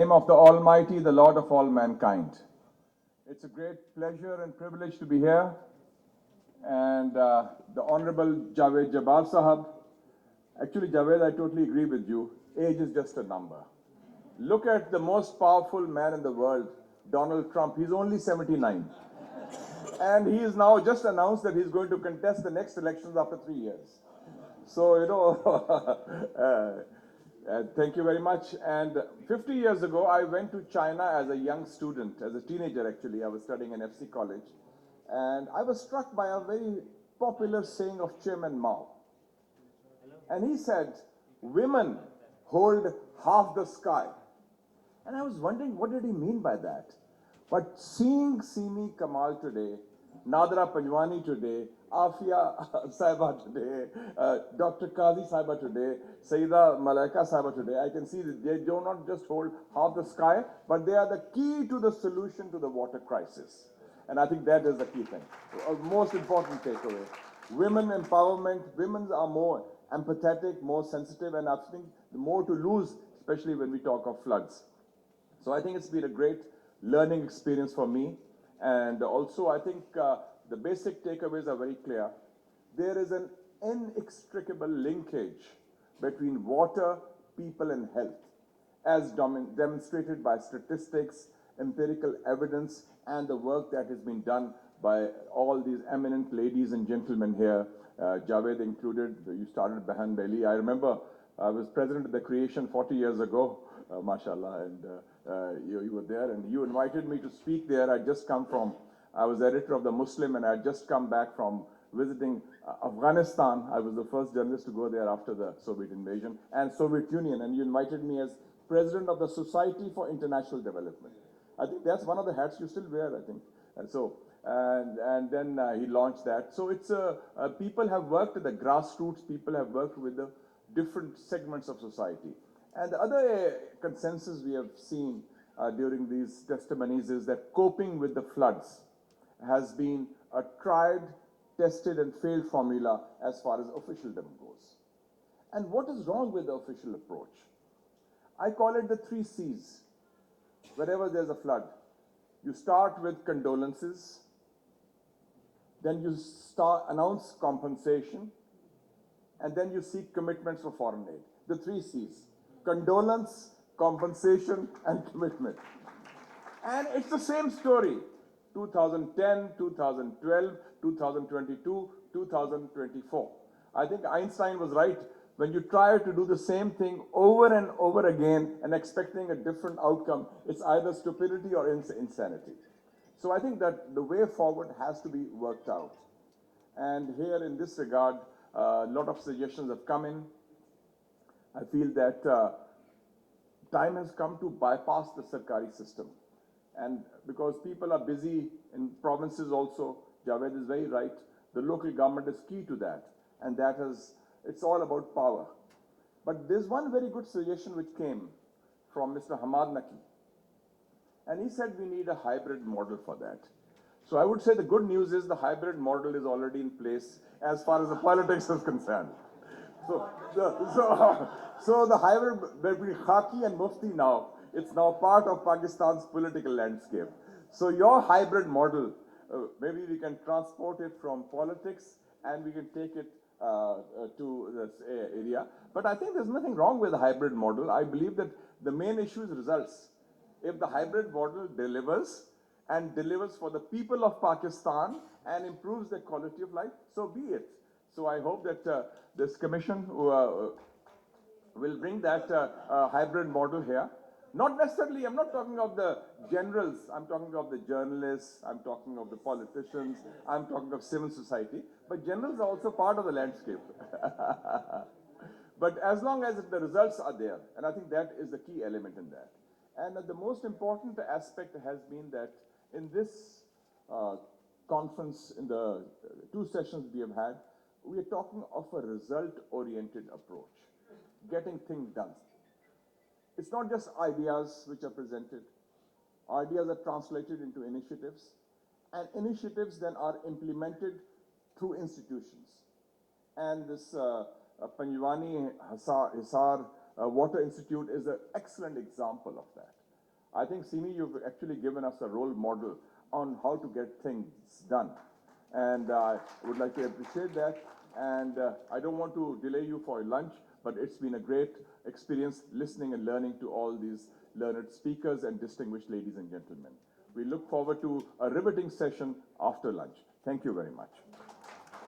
Name of the Almighty, the Lord of all mankind. It's a great pleasure and privilege to be here. And the Honorable Javed Jabbar Sahab, actually Javed, I totally agree with you. Age is just a number. Look at the most powerful man in the world, Donald Trump. He's only 79. And he is now just announced that he's going to contest the next elections after 3 years. So, thank you very much. And 50 years ago, I went to China as a young student, as a teenager actually. I was studying in FC College. And I was struck by a very popular saying of Chairman Mao. And he said, women hold half the sky. And I was wondering, what did he mean by that? But seeing Simi Kamal today, Nadra Panjwani today, Afia Saiba today, Dr. Qazi Saiba today, Sayyida Malaika Saiba today, I can see that they do not just hold half the sky, but they are the key to the solution to the water crisis. And I think that is the key thing. Most important takeaway. Women empowerment, women are more empathetic, more sensitive, and I think more to lose, especially when we talk of floods. So I think it's been a great learning experience for me. And also I think the basic takeaways are very clear. There is an inextricable linkage between water, people, and health, as demonstrated by statistics, empirical evidence, and the work that has been done by all these eminent ladies and gentlemen here, Javed included. You started Behan Bailey. I remember I was president of the creation 40 years ago, mashallah, and you were there, and you invited me to speak there. I was editor of the Muslim, and I had just come back from visiting Afghanistan. I was the first journalist to go there after the Soviet invasion, and Soviet Union, and you invited me as president of the Society for International Development. I think that's one of the hats you still wear, I think. And then he launched that. So it's people have worked at the grassroots, people have worked with the different segments of society. And the other consensus we have seen during these testimonies is that coping with the floods has been a tried, tested, and failed formula as far as officialdom goes. And what is wrong with the official approach? I call it the 3 C's. Wherever there's a flood, you start with condolences, then you announce compensation, and then you seek commitments for foreign aid. The 3 C's: condolence, compensation, and commitment. And it's the same story. 2010, 2012, 2022, 2024. I think Einstein was right. When you try to do the same thing over and over again and expecting a different outcome, it's either stupidity or insanity. So I think that the way forward has to be worked out. And here in this regard, a lot of suggestions have come in. I feel that time has come to bypass the Sarkari system. And because people are busy in provinces also, Javed is very right, the local government is key to that. And it's all about power. But there's one very good suggestion which came from Mr. Hamad Naki. And he said we need a hybrid model for that. So I would say the good news is the hybrid model is already in place as far as the politics is concerned. So the hybrid between Khaki and Mufti now, it's now part of Pakistan's political landscape. So your hybrid model, maybe we can transport it from politics and we can take it to this area. But I think there's nothing wrong with the hybrid model. I believe that the main issue is results. If the hybrid model delivers and delivers for the people of Pakistan and improves their quality of life, so be it. So I hope that this commission will bring that hybrid model here. Not necessarily, I'm not talking of the generals, I'm talking of the journalists, I'm talking of the politicians, I'm talking of civil society, but generals are also part of the landscape. But as long as the results are there, and I think that is the key element in that. And the most important aspect has been that in this conference, in the 2 sessions we have had, we are talking of a result-oriented approach, getting things done. It's not just ideas which are presented. Ideas are translated into initiatives, and initiatives then are implemented through institutions. And this Panjwani Hisar Water Institute is an excellent example of that. I think, Simi, you've actually given us a role model on how to get things done. And I would like to appreciate that. And I don't want to delay you for lunch, but it's been a great experience listening and learning to all these learned speakers and distinguished ladies and gentlemen. We look forward to a riveting session after lunch. Thank you very much.